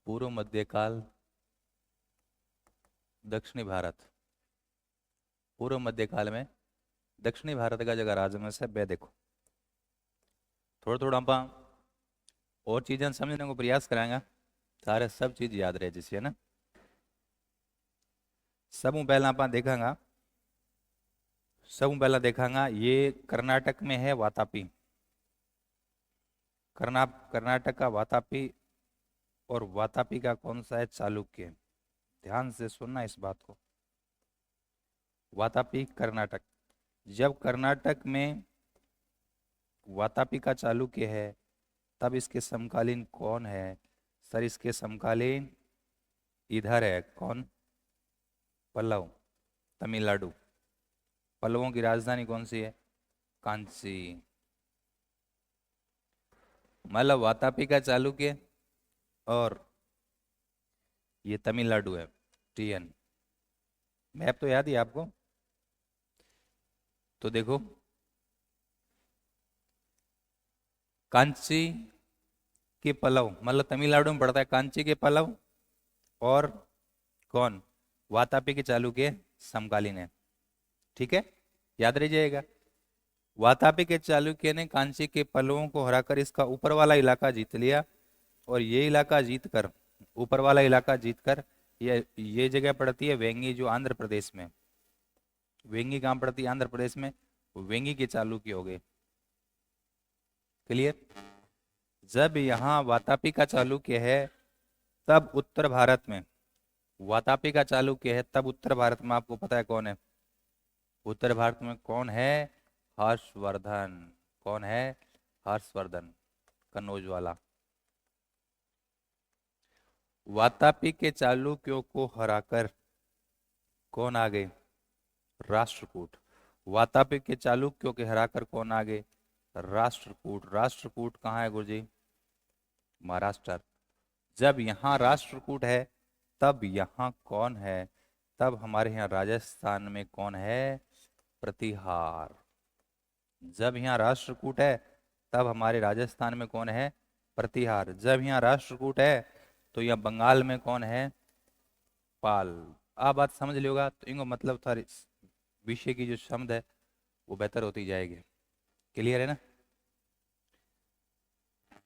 पूर्व मध्यकाल, दक्षिणी भारत। पूर्व मध्यकाल में दक्षिणी भारत का जगह राज्य में से बे देखो थोड़ा थोड़ा आप और चीजें समझने को प्रयास कराएंगा सारे सब चीज याद रहे जिसे है ना। सब पहला आप देखांगा, सब पहला देखांगा ये कर्नाटक में है वातापी। कर्नाटक का वातापी। और वातापी का कौन सा है? चालुक्य। ध्यान से सुनना इस बात को। वातापी कर्नाटक। जब कर्नाटक में वातापी का चालुक्य है तब इसके समकालीन कौन है? सर इसके समकालीन इधर है कौन? पल्लव, तमिलनाडु। पल्लवों की राजधानी कौन सी है? कांची। मतलब वातापी का चालुक्य और ये तमिलनाडु है। टीएन। मैप तो याद ही है आपको। तो देखो कांची के पल्लव मतलब तमिलनाडु में पड़ता है, कांची के पल्लव और कौन? वातापी के चालुक्य समकालीन है। ठीक है, याद रह जाएगा। वातापी के चालुक्य ने कांची के पल्लवों को हराकर इसका ऊपर वाला इलाका जीत लिया। और ये इलाका जीतकर, ऊपर वाला इलाका जीतकर, ये जगह पड़ती है वेंगी, जो आंध्र प्रदेश में। वेंगी कहाँ पड़ती है? आंध्र प्रदेश में। वेंगी के चालुक्य हो गए। क्लियर? जब यहाँ वातापी का चालुक्य है तब उत्तर भारत में, वातापी का चालुक्य है तब उत्तर भारत में आपको पता है कौन है? उत्तर भारत में कौन है? हर्षवर्धन। कौन है? हर्षवर्धन, कन्नौज वाला। वातापी के चालुक्यों को हराकर कौन आ गए? राष्ट्रकूट। वातापी के चालुक्यों के हराकर कौन आ गए? राष्ट्रकूट। राष्ट्रकूट कहाँ है गुरुजी? महाराष्ट्र। जब यहाँ राष्ट्रकूट है तब यहाँ कौन है? तब हमारे यहाँ राजस्थान में कौन है? प्रतिहार। जब यहाँ राष्ट्रकूट है तब हमारे राजस्थान में कौन है? प्रतिहार। जब यहाँ राष्ट्रकूट है तो यहाँ बंगाल में कौन है? पाल। आप बात समझ लियोगा तो इनको मतलब था विषय की जो शब्द है वो बेहतर होती जाएगी। क्लियर है ना?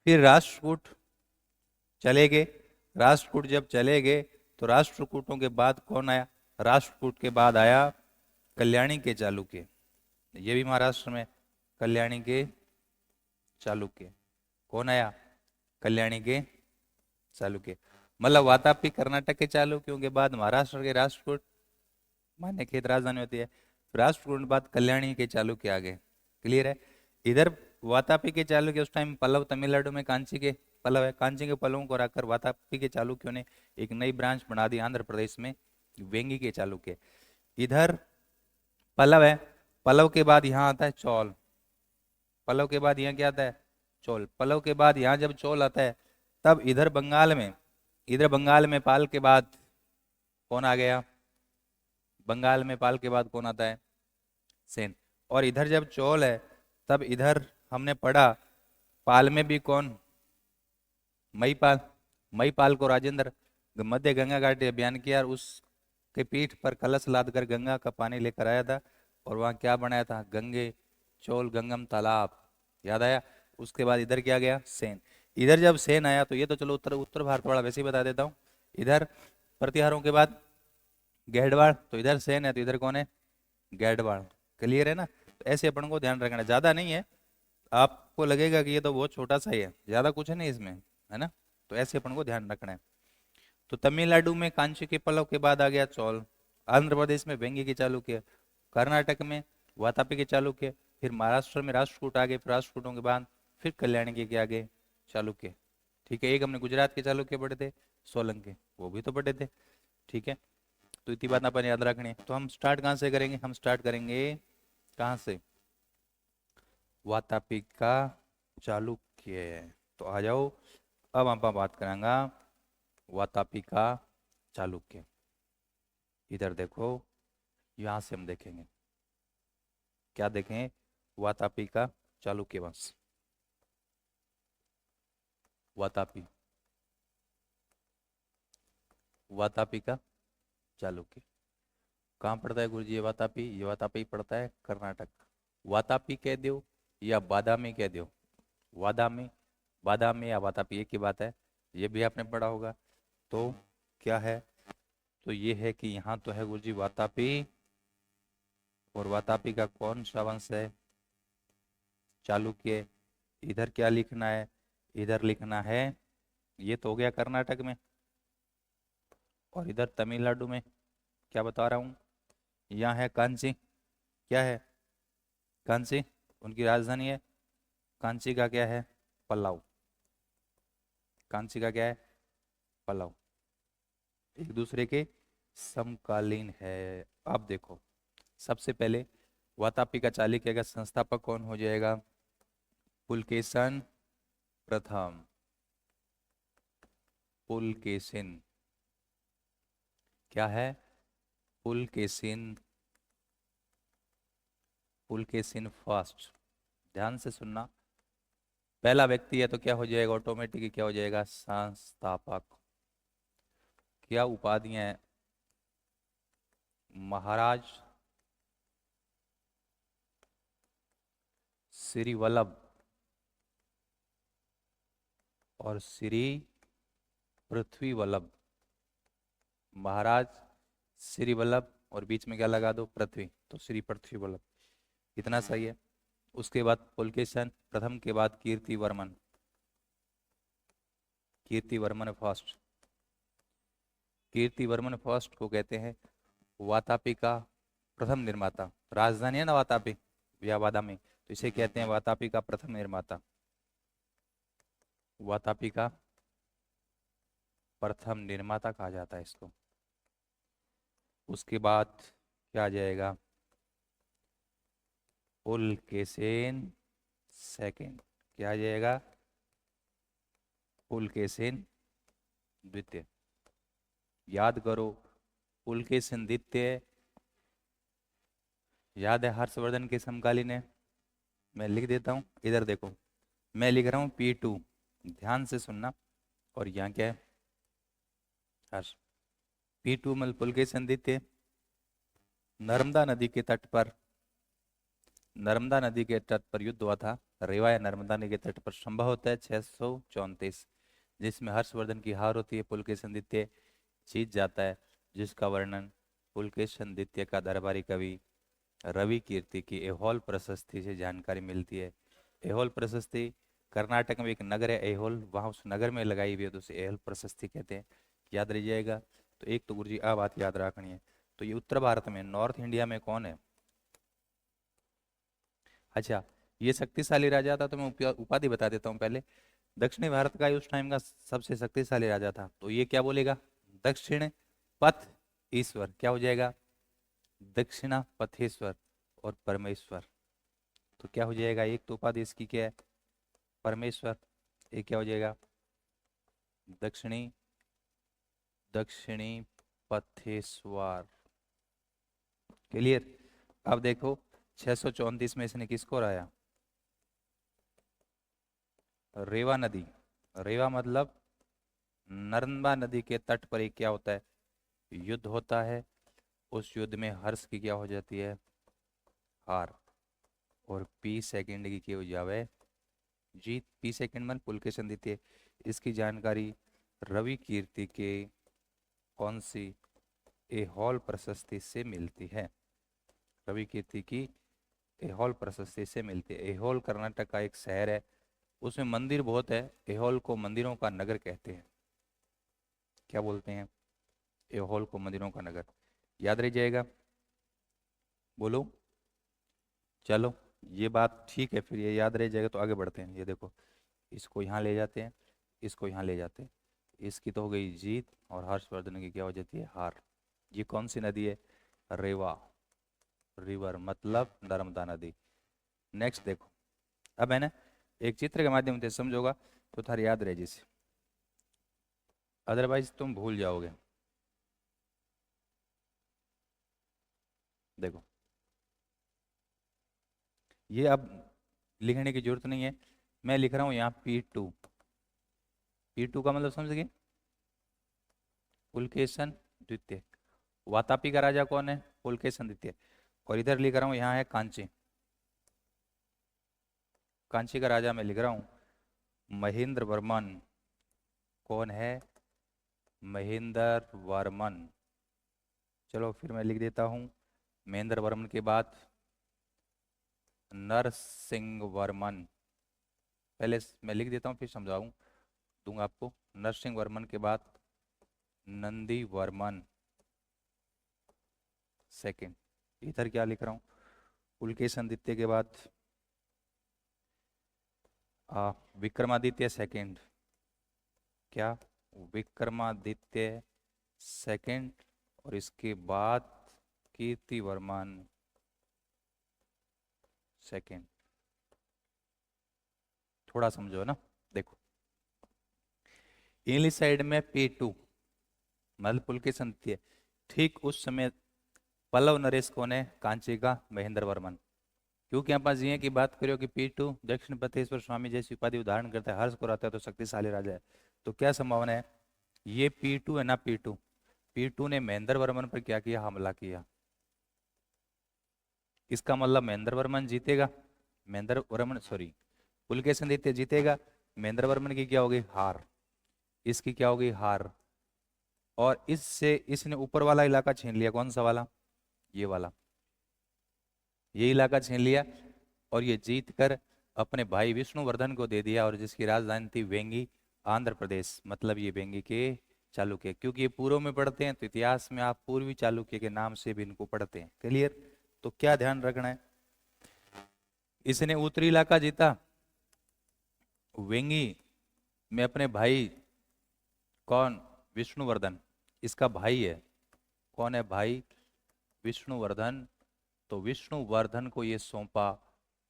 फिर राष्ट्रकूट चले गए। राष्ट्रकूट जब चले गए तो राष्ट्रकूटों के बाद कौन आया? राष्ट्रकूट के बाद आया कल्याणी के चालुक्य। ये भी महाराष्ट्र में। कल्याणी के चालुक्य। कौन आया? कल्याणी के चालुक्य। मतलब वातापी कर्नाटक के चालुक्यों के बाद महाराष्ट्र के राष्ट्रकूट, मान्य खेत राजधानी होती है। राष्ट्रकूट के बाद कल्याणी के चालुक्य आ गए। क्लियर है? इधर वातापी के चालुक्य उस टाइम पल्लव तमिलनाडु में कांची के पल्लव है। कांची के पल्लवों को रखकर वातापी के चालुक्यों ने एक नई ब्रांच बना दी आंध्र प्रदेश में, वेंगी के चालुक्य। इधर पल्लव है। पल्लव के बाद यहाँ आता है चौल। पल्लव के बाद यहाँ क्या आता है? चोल। पल्लव के बाद यहाँ जब चोल आता है तब इधर बंगाल में, इधर बंगाल में पाल के बाद कौन आ गया? बंगाल में पाल के बाद कौन आता है? सेन। और इधर जब चोल है तब इधर हमने पढ़ा पाल में भी कौन? मईपाल। मईपाल को राजेंद्र मध्य गंगा घाटी अभियान किया और उसके पीठ पर कलश लाद कर गंगा का पानी लेकर आया था। और वहाँ क्या बनाया था? गंगे चोल गंगम तालाब। याद आया? उसके बाद इधर क्या गया? सेन। इधर जब सेन आया तो ये तो चलो उत्तर उत्तर भारत वाला वैसे ही बता देता हूँ। इधर प्रतिहारों के बाद गैडवाड़, तो इधर सेन है तो इधर कौन है? गैडवाड़। क्लियर है ना? तो ऐसे अपन को ध्यान रखना, ज्यादा नहीं है। आपको लगेगा कि ये तो बहुत छोटा सा ही है, ज्यादा कुछ है नहीं इसमें, है ना? तो ऐसे अपन को ध्यान रखना है। तो तमिलनाडु में कांची के पल्लव के बाद आ गया चौल। आंध्र प्रदेश में वेंगी के चालुक्य। कर्नाटक में वातापी के चालुक्य। फिर महाराष्ट्र में राष्ट्रकूट आ गए। फिर राष्ट्रकूटों के बाद फिर कल्याणी के आगे चालुक्य। ठीक है, एक हमने गुजरात के चालुक्य पढ़े थे, सोलंकी, वो भी तो पढ़े थे। ठीक है, तो इतनी बात अपन याद रखनी है। तो हम स्टार्ट कहाँ से करेंगे? हम स्टार्ट करेंगे कहाँ से? वातापी का चालुक्य। तो आ जाओ, अब आप बात करेंगे वातापी का चालुक्य। इधर देखो, यहां से हम देखेंगे क्या देखें? वातापी का चालुक्य वंश। वातापी वातापी का चालुक्य। कहाँ पड़ता है गुरुजी ये वातापी? ये वातापी पड़ता है कर्नाटक। वातापी कह दो या बादामी कह दो, वादामी, बादामी या वातापी एक ही बात है, ये भी आपने पढ़ा होगा। तो क्या है? तो ये है कि यहाँ तो है गुरुजी वातापी, और वातापी का कौन सा वंश है? चालुक्य। इधर क्या लिखना है? इधर लिखना है, ये तो हो गया कर्नाटक में, और इधर तमिलनाडु में। क्या बता रहा हूँ? यहाँ है कांची। क्या है? कांची उनकी राजधानी है। कांची का क्या है? पल्लव। कांची का क्या है? पल्लव। एक दूसरे के समकालीन है। अब देखो, सबसे पहले वातापी का चालुक्य का संस्थापक कौन हो जाएगा? पुलकेशन प्रथम। पुलकेशिन। क्या है? पुलकेशिन। पुलकेशिन फर्स्ट। ध्यान से सुनना, पहला व्यक्ति है तो क्या हो जाएगा? ऑटोमेटिक क्या हो जाएगा? संस्थापक। क्या उपाधियां हैं? महाराज, श्री वल्लभ और श्री पृथ्वी वल्लभ। महाराज, श्री वल्लभ, और बीच में क्या लगा दो? पृथ्वी, तो श्री पृथ्वी वल्लभ। इतना सही है। उसके बाद पुलकेशन प्रथम के बाद कीर्ति वर्मन। कीर्ति वर्मन फर्स्ट। कीर्ति वर्मन फर्स्ट को कहते हैं वातापी का प्रथम निर्माता। राजधानी है ना वातापी या बादामी, तो इसे कहते हैं वातापी का प्रथम निर्माता। वातापी का प्रथम निर्माता कहा जाता है इसको। उसके बाद क्या आ जाएगा? पुलकेशिन सेकंड। क्या आ जाएगा? पुलकेशिन द्वितीय। याद करो, पुलकेशिन द्वितीय याद है हर्षवर्धन के समकालीन है। मैं लिख देता हूँ, इधर देखो, मैं लिख रहा हूँ P2, ध्यान से सुनना। और यहाँ क्या है? हर्ष। P2 मल पुलकेशिन द्वितीय। नर्मदा नदी के तट पर, नर्मदा नदी के तट पर युद्ध हुआ था। रेवा या नर्मदा नदी के तट पर संभवतः 634, जिसमें हर्षवर्धन की हार होती है। पुलकेशिन द्वितीय जीत जाता है, जिसका वर्णन पुलकेशिन द्वितीय का दरबारी कवि रवि कीर्ति की ऐहोल प्रशस्ति से जानकारी मिलती है। ऐहोल प्रशस्ति कर्नाटक में एक नगर है ऐहोल, वहां उस नगर में लगाई हुई है, तो उसे ऐहोल प्रशस्ति कहते हैं। याद रह जाएगा। तो एक तो गुरुजी आ बात याद रखनी है। तो ये उत्तर भारत में, नॉर्थ इंडिया में कौन है? अच्छा, ये शक्तिशाली राजा था, तो मैं उपाधि बता देता हूँ पहले। दक्षिणी भारत का ही उस टाइम का सबसे शक्तिशाली राजा था, तो ये क्या बोलेगा? दक्षिण पथ ईश्वर। क्या हो जाएगा? दक्षिणा पथेश्वर और परमेश्वर। तो क्या हो जाएगा? एक तो उपाधि इसकी क्या है? परमेश्वर। एक क्या हो जाएगा? दक्षिणी, दक्षिणी पथेश्वर। क्लियर? अब देखो 634 में इसने किसको हराया? रेवा नदी। रेवा मतलब नर्मदा नदी के तट पर एक क्या होता है? युद्ध होता है। उस युद्ध में हर्ष की क्या हो जाती है? हार। और पी सेकंड की क्या हो जावे? जीत। पी सेकंड मन पुलकेशिन द्वितीय। इसकी जानकारी रवि कीर्ति के कौन सी ऐहोल प्रशस्ति से मिलती है? रवि कीर्ति की ऐहोल प्रशस्ति से मिलती है। ऐहोल कर्नाटक का एक शहर है, उसमें मंदिर बहुत है। ऐहोल को मंदिरों का नगर कहते हैं। क्या बोलते हैं? ऐहोल को मंदिरों का नगर। याद रह जाएगा? बोलो। चलो, ये बात ठीक है, फिर ये याद रह जाएगा तो आगे बढ़ते हैं। ये देखो, इसको यहाँ ले जाते हैं, इसको यहाँ ले जाते हैं। इसकी तो हो गई जीत, और हर्षवर्धन की क्या हो जाती है? हार। ये कौन सी नदी है? रेवा रिवर, मतलब नर्मदा नदी। नेक्स्ट देखो, अब है ना, एक चित्र के माध्यम से समझोगा तो थारी याद रहे जैसे, अदरवाइज तुम भूल जाओगे। देखो, ये अब लिखने की जरूरत नहीं है, मैं लिख रहा हूं यहाँ P2। P2 का मतलब समझ गए? पुलकेशन द्वितीय। वातापी का राजा कौन है? पुलकेशन द्वितीय। और इधर लिख रहा हूं, यहाँ है कांची। कांची का राजा मैं लिख रहा हूं महेंद्र वर्मन। कौन है? महेंद्र वर्मन। चलो फिर मैं लिख देता हूं, महेंद्र वर्मन के बाद नरसिंह वर्मन। पहले मैं लिख देता हूं फिर समझाऊं दूंगा आपको। नरसिंह वर्मन के बाद नंदी वर्मन सेकंड। इधर क्या लिख रहा हूं? पुलकेशन द्वितीय के बाद विक्रमादित्य सेकंड। क्या? विक्रमादित्य सेकंड। और इसके बाद कीर्ति वर्मन सेकंड। थोड़ा समझो ना, देखो इंग्लिश साइड में P2 मतलब पुलकेशन द्वितीय। ठीक उस समय पल्लव नरेश कौन है? कांची का महेंद्र वर्मन। क्योंकि यहाँ पास ये की बात करो कि P2 दक्षिण बतेश्वर स्वामी जैसी उपाधि उदाहरण करता है, हर्ष को रहता है तो शक्तिशाली राजा है। तो क्या संभावना है? ये P2 है ना, P2 ने महेंद्र वर्मन पर क्या किया? हमला किया। इसका मतलब महेंद्र वर्मन जीतेगा, महेंद्र वर्मन सॉरी पुलकेशन द्वितीय जीतेगा। महेंद्र वर्मन की क्या होगी? हार। इसकी क्या होगी? हार। और इससे इसने ऊपर वाला इलाका छीन लिया। कौन सा वाला? ये वाला। ये इलाका छीन लिया और ये जीत कर अपने भाई विष्णुवर्धन को दे दिया, और जिसकी राजधानी थी वेंगी, आंध्र प्रदेश। मतलब ये वेंगी के चालुक्य। क्योंकि ये पूर्व में पढ़ते हैं तो इतिहास में आप पूर्वी चालुक्य के नाम से भी इनको पढ़ते हैं। क्लियर? तो क्या ध्यान रखना है? इसने उत्तरी इलाका जीता वेंगी में अपने भाई, कौन? विष्णुवर्धन। इसका भाई है। कौन है भाई? विष्णुवर्धन। तो विष्णुवर्धन को ये सौंपा,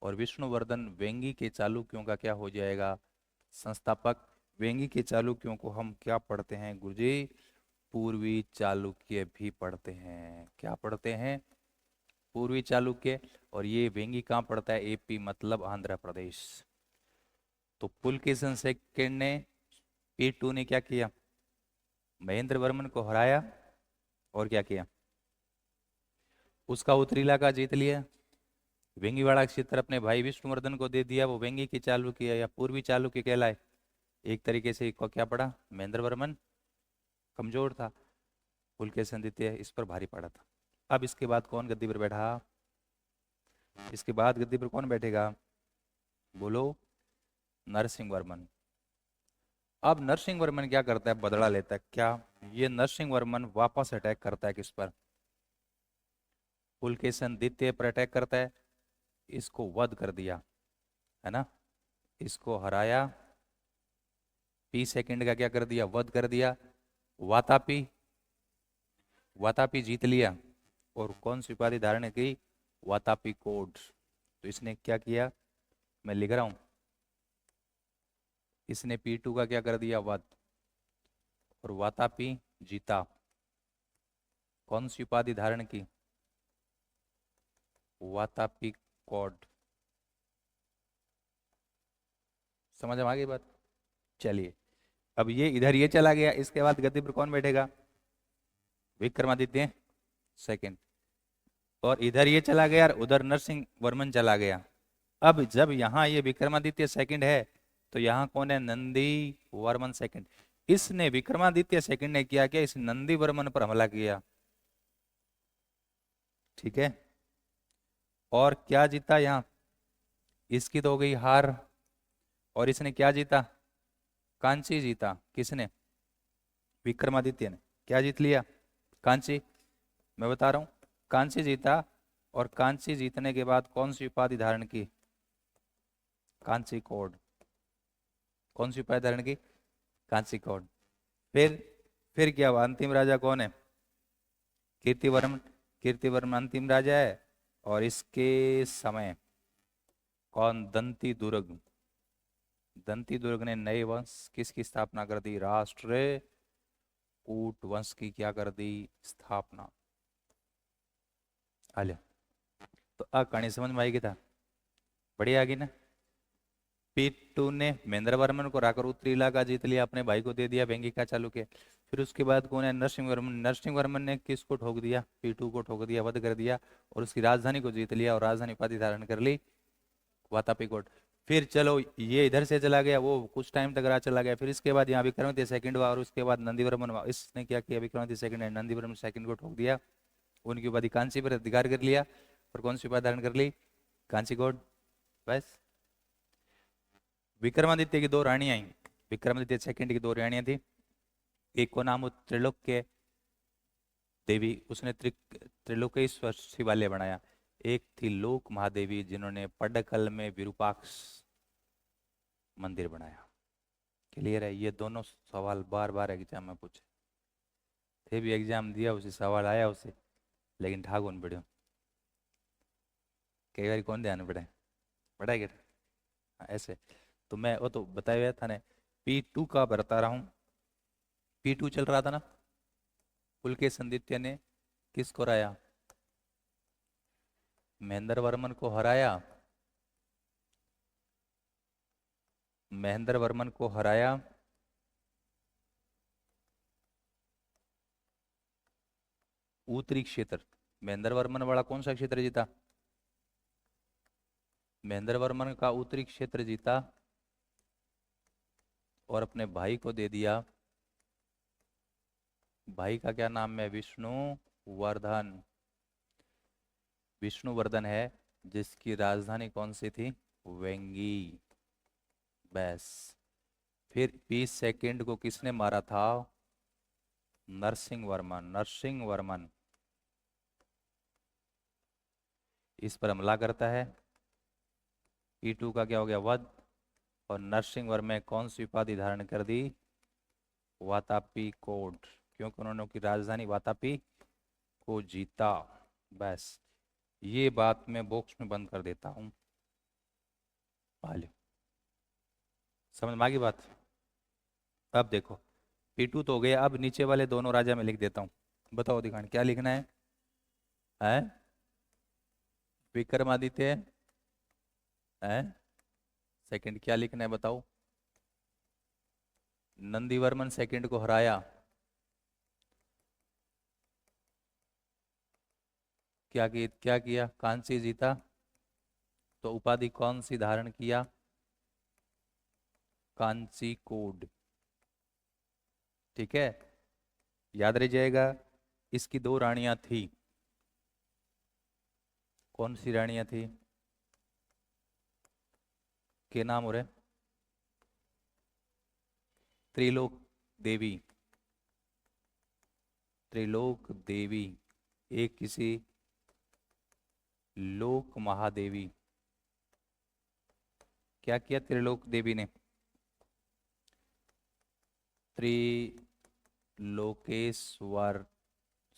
और विष्णुवर्धन वेंगी के चालुक्यों का क्या हो जाएगा? संस्थापक। वेंगी के चालुक्यों को हम क्या पढ़ते हैं गुरुजी? पूर्वी चालुक्य भी पढ़ते हैं। क्या पढ़ते हैं? पूर्वी चालुक्य। और ये वेंगी कहाँ पड़ता है? AP मतलब आंध्र प्रदेश। तो पुलकेशन सेकंड ने, P2 ने क्या किया? महेंद्र वर्मन को हराया और क्या किया? उसका उत्तरी इलाका जीत लिया। वेंगीवाड़ा क्षेत्र अपने भाई विष्णुवर्धन को दे दिया। वो वेंगी की चालुक्य या पूर्वी चालुक्य कहलाए। एक तरीके से को क्या पड़ा? महेंद्र वर्मन कमजोर था, पुलकेशन द्वितीय इस पर भारी पड़ा था। अब इसके बाद कौन गद्दी पर बैठा? इसके बाद गद्दी पर कौन बैठेगा? बोलो। नरसिंह वर्मन। अब नरसिंह वर्मन क्या करता है? बदला लेता है। क्या? ये नरसिंह वर्मन वापस अटैक करता है। किस पर? पुलकेशन द्वितीय पर अटैक करता है। इसको वध कर दिया, है ना? इसको हराया। P सेकंड का क्या कर दिया? वध कर दिया। वातापी, वातापी जीत लिया। और कौन सी उपाधि धारण की? वातापी कोड। तो इसने क्या किया? मैं लिख रहा हूं, इसने P2 का क्या कर दिया? वध। और वातापी जीता। कौन सी उपाधि धारण की? वातापी कोड। समझ में आ गई बात? चलिए, अब ये इधर ये चला गया। इसके बाद गद्दी पर कौन बैठेगा? विक्रमादित्य सेकंड। और इधर ये चला गया और उधर नरसिंह वर्मन चला गया। अब जब यहाँ ये विक्रमादित्य सेकंड है तो यहाँ कौन है? नंदी वर्मन सेकंड। इसने विक्रमादित्य सेकंड ने क्या किया? इस नंदी वर्मन पर हमला किया। ठीक है? और क्या जीता यहाँ? इसकी तो हो गई हार। और इसने क्या जीता? कांची जीता। किसने? विक्रमादित्य ने। क्या जीत लिया? कांची। मैं बता रहा हूं, कांची जीता। और कांची जीतने के बाद कौन सी उपाधि धारण की? कांची कोड। कौन सी उपाधि धारण की? कांची कोड। फिर क्या हुआ? अंतिम राजा कौन है? कीर्तिवर्मन। कीर्तिवर्मन अंतिम राजा है। और इसके समय कौन? दंती दुर्ग। दंती दुर्ग ने नए वंश किसकी स्थापना कर दी? राष्ट्र कूट वंश की क्या कर दी? स्थापना। आलिया। तो कहानी समझ में आएगी था? बढ़िया आ गई ना? P2 ने महेंद्र वर्मन को राकर उत्तरी इलाका जीत लिया, अपने भाई को दे दिया वेंगी का चालुक्य। फिर उसके बाद कौन है, नरसिंह वर्मन। नरसिंह वर्मन ने किसको ठोक दिया, पीटू को ठोक दिया, वध कर दिया, और उसकी राजधानी को जीत लिया और राजधानी उपाधि धारण कर ली वातापी कोट। फिर चलो ये इधर से चला गया, वो कुछ टाइम तक राज चला गया। फिर इसके बाद यहाँ विक्रमादित्य सेकंड हुआ, और उसके बाद नंदीवर्मन हुआ। इसने क्या किया, विक्रमादित्य सेकंड ने नंदीवर्मन सेकंड को ठोक दिया, उनकी उपाधि कांची पर अधिकार कर लिया। और कौन सी उपाधि धारण कर ली, कांची कोट। बस। विक्रमादित्य की दो रानियां आई, विक्रमादित्य सेकंड की दो रानियां थी। एक को नाम त्रिलोक्य देवी, उसने त्रिलोकेश्वर शिवालय बनाया। एक थी लोक महादेवी, जिन्होंने पड्डकल में विरूपाक्ष मंदिर बनाया। क्लियर है, ये दोनों सवाल बार बार एग्जाम में पूछे थे, भी एग्जाम दिया उसे, सवाल आया उसे, लेकिन ठाकुर नहीं पढ़ो। कई बार कौन ध्यान पड़े, पढ़ा क्या। ऐसे तो मैं वो तो बताया हुआ था ना, P2 का बता रहा हूँ। P2 चल रहा था ना, पुलकेशिन ने किसको हराया, महेंद्र वर्मन को हराया, महेंद्र वर्मन को हराया। उत्तरी क्षेत्र, महेंद्र वर्मन वाला कौन सा क्षेत्र जीता, महेंद्र वर्मन का उत्तरी क्षेत्र जीता, और अपने भाई को दे दिया। भाई का क्या नाम है, विष्णुवर्धन। विष्णुवर्धन है, जिसकी राजधानी कौन सी थी, वेंगी। बस। फिर 20 सेकंड को किसने मारा था, नरसिंह वर्मन। नरसिंह वर्मन इस पर हमला करता है। P2 का क्या हो गया, वध। और नरसिंह वर्मन ने कौन सी उपाधि धारण कर दी, वातापी कोट, क्योंकि उन्होंने उनकी राजधानी वातापी को जीता। बस, ये बात मैं बॉक्स में बंद कर देता हूं। समझ में आ गई बात। अब देखो, P2 तो हो गया, अब नीचे वाले दोनों राजा में लिख देता हूं। बताओ दिखान क्या लिखना है? विक्रमादित्य है सेकंड, क्या लिखना है बताओ, नंदीवर्मन सेकंड को हराया, क्या किया, कांची जीता, तो उपाधि कौन सी धारण किया, कांची कोड। ठीक है, याद रह जाएगा। इसकी दो रानियां थी, कौन सी रानियां थी, के नाम हो रहे, त्रिलोक देवी, त्रिलोक देवी। एक किसी लोक महादेवी। क्या किया त्रिलोक देवी ने, त्रिलोकेश्वर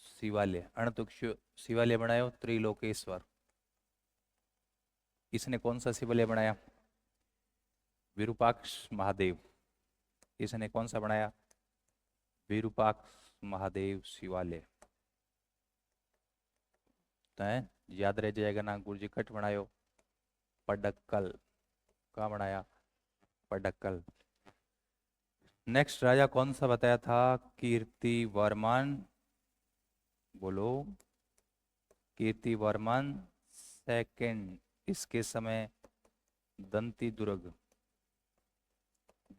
शिवालय, अणतुक शिवालय बनाया, त्रिलोकेश्वर। इसने कौन सा शिवालय बनाया, विरूपाक्ष महादेव। इसने कौन सा बनाया, विरूपाक्ष महादेव शिवालय। तो है याद रह जाएगा ना, गुरुजी कट बनायो, पडक्कल का बनाया, पडक्कल। नेक्स्ट राजा कौन सा बताया था, कीर्ति वर्मन। बोलो, कीर्ति वर्मन सेकंड। इसके समय दंती दुर्ग,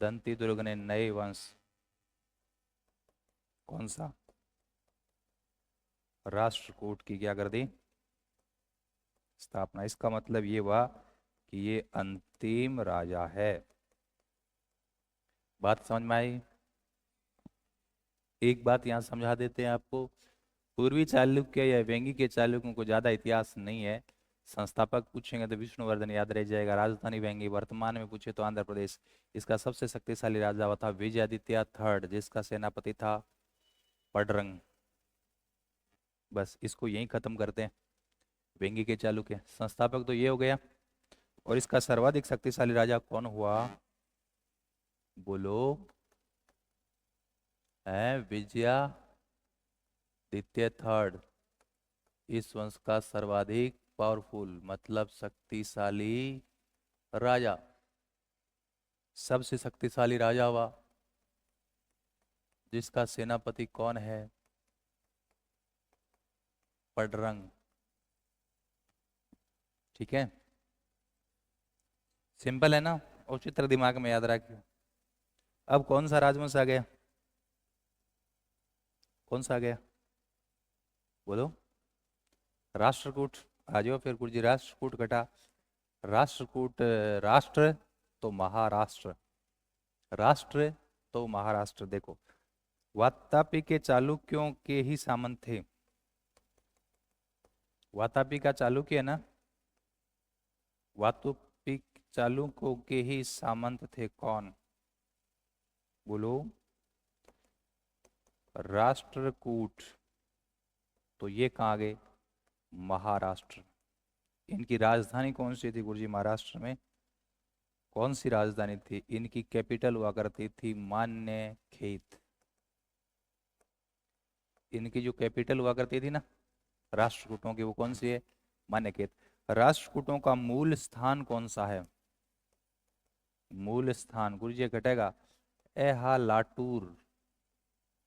दंती दुर्ग ने नए वंश, कौन सा, राष्ट्रकूट की क्या कर दी, स्थापना। इसका मतलब ये हुआ कि ये अंतिम राजा है। बात समझ में आई। एक बात यहां समझा देते हैं आपको, पूर्वी चालुक्य या वेंगी के चालुक्यों को ज्यादा इतिहास नहीं है। संस्थापक पूछेंगे तो विष्णुवर्धन याद रह जाएगा। राजधानी वेंगी, वर्तमान में पूछे तो आंध्र प्रदेश। इसका सबसे शक्तिशाली राजा हुआ था विजयादित्य थर्ड, जिसका सेनापति था पडरंग। बस इसको यहीं खत्म करते हैं। वेंगी के चालुक्य संस्थापक तो ये हो गया, और इसका सर्वाधिक शक्तिशाली राजा कौन हुआ, बोलो, है विजयादित्य थर्ड। इस वंश का सर्वाधिक पावरफुल मतलब शक्तिशाली राजा, सबसे शक्तिशाली राजा हुआ जिसका सेनापति कौन है? पडरंग। ठीक है, सिंपल है ना, और चित्र दिमाग में याद रखियो। अब कौन सा राजवंश आ गया? कौन सा आ गया बोलो? राष्ट्रकूट। आ जाओ फिर गुरु जी, राष्ट्रकूट घटा। राष्ट्रकूट, राष्ट्र तो महाराष्ट्र, राष्ट्र तो महाराष्ट्र। देखो, वातापी के चालुक्यों के ही सामंत थे। वातापी का चालुक्य है ना, वातापी चालुक्यों के ही सामंत थे कौन? बोलो। राष्ट्रकूट। तो ये कहाँ गए? महाराष्ट्र। इनकी राजधानी कौन सी थी गुरुजी महाराष्ट्र में? कौन सी राजधानी थी? इनकी कैपिटल हुआ करती थी मान्य खेत। इनकी जो कैपिटल हुआ करती थी ना राष्ट्रकूटों की, वो कौन सी है? मान्य खेत। राष्ट्रकूटों का मूल स्थान कौन सा है? मूल स्थान गुरुजी घटेगा ए हा लाटूर।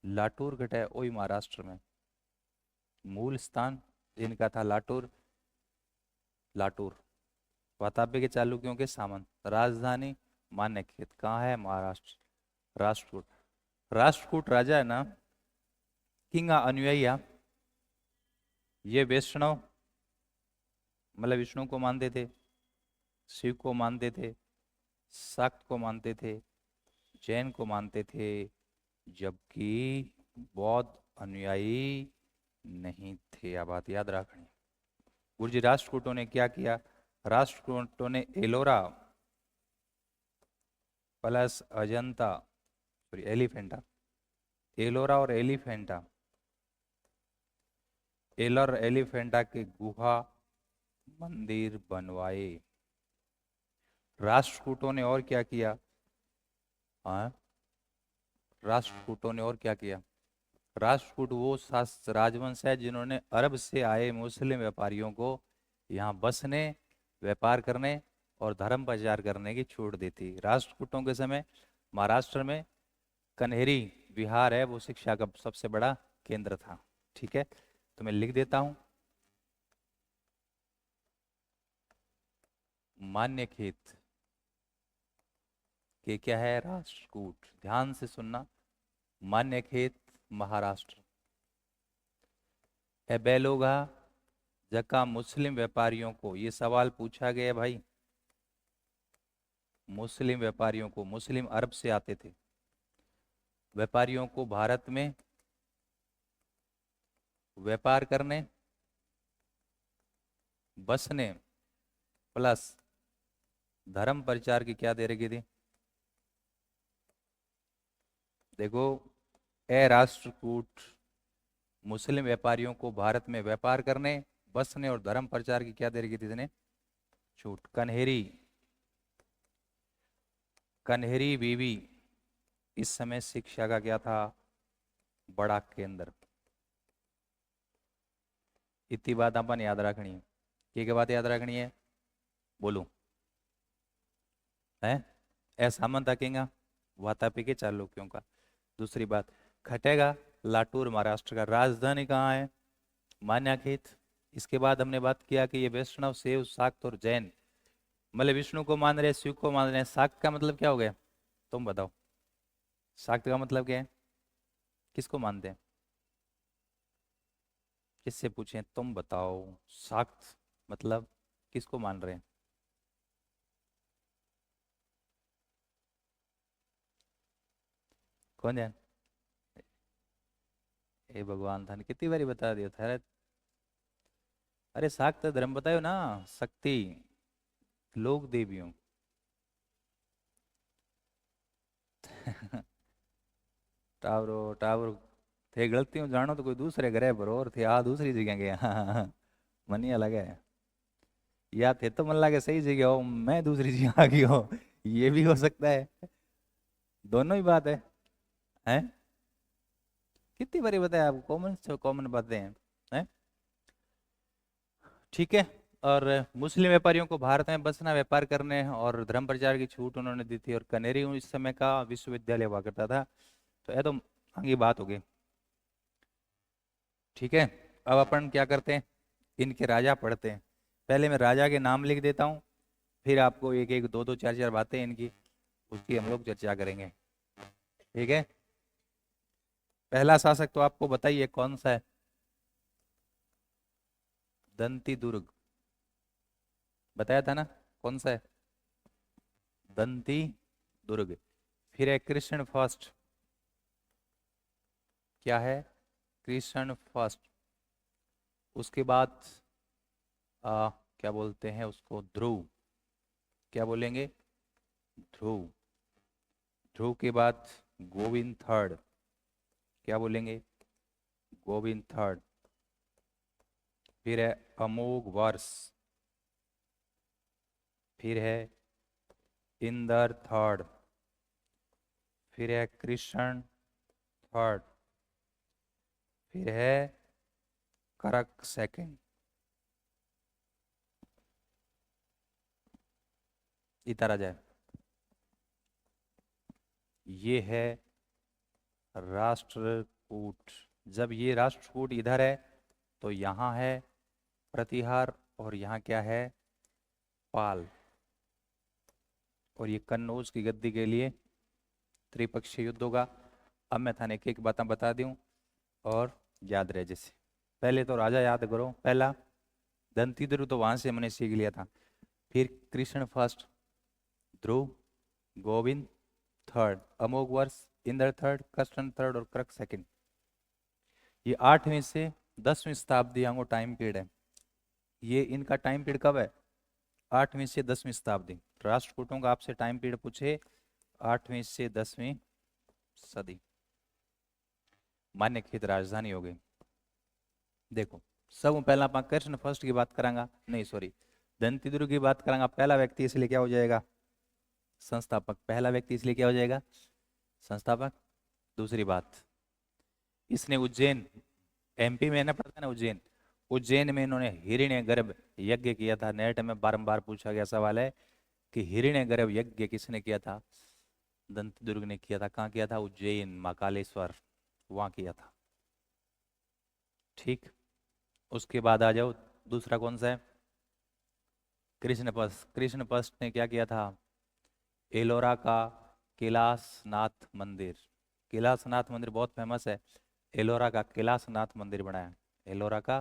लाटूर घटे वही महाराष्ट्र में। मूल स्थान इनका था लाटूर। लाटूर। वातापी के चालुक्यों के सामंत। राजधानी मान्यखेत। कहाँ है? महाराष्ट्र। राष्ट्रकूट। राष्ट्रकूट राजा है ना, किंगा अनुयायी, ये वैष्णव मतलब विष्णु को मानते थे, शिव को मानते थे, शाक्त को मानते थे, जैन को मानते थे, जबकि बौद्ध अनुयायी नहीं थे। यह बात याद रखनी। गुरुजी राष्ट्रकूटों ने क्या किया? राष्ट्रकूटों ने एलोरा प्लस अजंता, सॉरी एलिफेंटा, एलोरा और एलिफेंटा, एलर एलिफेंटा के गुहा मंदिर बनवाए। राष्ट्रकूटों ने और क्या किया? हाँ, राष्ट्रकूटों ने और क्या किया? राष्ट्रकूट वो शास्त्र राजवंश है जिन्होंने अरब से आए मुस्लिम व्यापारियों को यहाँ बसने, व्यापार करने और धर्म प्रचार करने की छूट दी थी। राष्ट्रकूटों के समय महाराष्ट्र में कन्हेरी विहार है, वो शिक्षा का सबसे बड़ा केंद्र था। ठीक है, तो मैं लिख देता हूं मान्यखेत के क्या है? राष्ट्रकूट। ध्यान से सुनना, मान्यखेत महाराष्ट्र। है बेलोगा जका मुस्लिम व्यापारियों को, ये सवाल पूछा गया भाई, मुस्लिम व्यापारियों को, मुस्लिम अरब से आते थे, व्यापारियों को भारत में व्यापार करने, बसने प्लस धर्म प्रचार की क्या दे रखी थी? देखो, ए राष्ट्रकूट मुस्लिम व्यापारियों को भारत में व्यापार करने, बसने और धर्म प्रचार की क्या दे रखी थी इसने? छूट। कन्हेरी, कन्हेरी बीवी इस समय शिक्षा का क्या था? बड़ा केंद्र। इतनी बात अपन याद रखनी है। क्या बात याद रखनी है? बोलो। है ऐसा मन तकेगा वातापी के चालुक्यों का। दूसरी बात, खटेगा लाटूर महाराष्ट्र का। राजधानी कहाँ है? मान्याखेत। इसके बाद हमने बात किया कि ये वैष्णव, शैव, शाक्त और जैन, मतलब विष्णु को मान रहे, शिव को मान रहे हैं। शाक्त का मतलब क्या हो गया? तुम बताओ, शाक्त का मतलब क्या है? किसको मानते हैं? किससे पूछें? तुम बताओ, शाक्त मतलब किसको मान रहे हैं? कौन जान? ए भगवान था, कितनी बारी बता दिया था। अरे शाक्त धर्म बतायो ना, शक्ति, लोक देवियों। टावरो टावर थे गलती हूँ जानो तो कोई दूसरे ग्रह पर और थे, आ दूसरी जगह गया। मन ही अलग है। या थे तो मन लगे सही जगह हो, मैं दूसरी जगह आ गई हो, ये भी हो सकता है। दोनों ही बात है? कितनी बारी बताया आपको, कॉमन कॉमन बातें हैं। ठीक है। और मुस्लिम व्यापारियों को भारत में बसना, व्यापार करने और धर्म प्रचार की छूट उन्होंने दी थी। और कनेरी इस समय का विश्वविद्यालय हुआ करता था। तो ये तो आगे बात होगी। ठीक है, अब अपन क्या करते हैं, इनके राजा पढ़ते हैं। पहले मैं राजा के नाम लिख देता हूँ, फिर आपको एक एक दो दो चार चार बातें इनकी, उसकी हम लोग चर्चा करेंगे। ठीक है, पहला शासक तो आपको बताइए कौन सा है? दंती दुर्ग, बताया था ना, कौन सा है? दंती दुर्ग। फिर है कृष्ण फर्स्ट, क्या है? कृष्ण फर्स्ट। उसके बाद क्या बोलते हैं उसको, ध्रुव, क्या बोलेंगे? ध्रुव। ध्रुव के बाद गोविंद थर्ड, क्या बोलेंगे? गोविंद थर्ड। फिर है अमोघ वर्ष, फिर है इंदर थर्ड, फिर है कृष्ण थर्ड, फिर है करक सेकंड। इधर आ जाए, ये है राष्ट्रकूट। जब ये राष्ट्रकूट इधर है तो यहाँ है प्रतिहार, और यहाँ क्या है? पाल। और ये कन्नौज की गद्दी के लिए त्रिपक्षीय युद्ध होगा। अब मैं थाने एक एक बातें बता दूं और याद रहे जैसे। पहले तो राजा याद करो, पहला दंतीद्रु तो वहां से हमने सीख लिया था। फिर कृष्ण फर्स्ट, ध्रुव, गोविंद थर्ड, अमोघ वर्ष, इंद्र थर्ड, कृष्ण थर्ड और क्रक सेकंड। ये 8वीं से 10वीं शताब्दी को टाइम पीरियड है। ये इनका टाइम पीरियड कब है? 8वीं से 10वीं शताब्दी। राष्ट्रकूटों का आपसे टाइम पीरियड पूछे, 8वीं से 10वीं सदी। मान्यखीत राजधानी हो गई। देखो, सब पहला आप कृष्ण फर्स्ट की बात करांगा, नहीं सॉरी, दंतीदुर्ग की बात करांगा। पहला व्यक्ति इसलिए क्या हो जाएगा? संस्थापक। पहला व्यक्ति इसलिए क्या हो जाएगा? संस्थापक। दूसरी बात, इसने उज्जैन, एमपी में ना पड़ता है ना उज्जैन, उज्जैन में इन्होंने हिरण्य गर्भ यज्ञ किया था। नेट में बारंबार पूछा गया सवाल है कि हिरण्य गर्भ यज्ञ किसने किया था? दंतदुर्ग ने किया था। कहाँ किया था? उज्जैन, महाकालेश्वर, वहां किया था। ठीक, उसके बाद आ जाओ, दूसरा कौन सा है? कृष्णपस। कृष्णपस ने क्या किया था? एलोरा का कैलाशनाथ मंदिर। कैलाशनाथ मंदिर बहुत फेमस है। एलोरा का कैलाशनाथ मंदिर बनाया। एलोरा का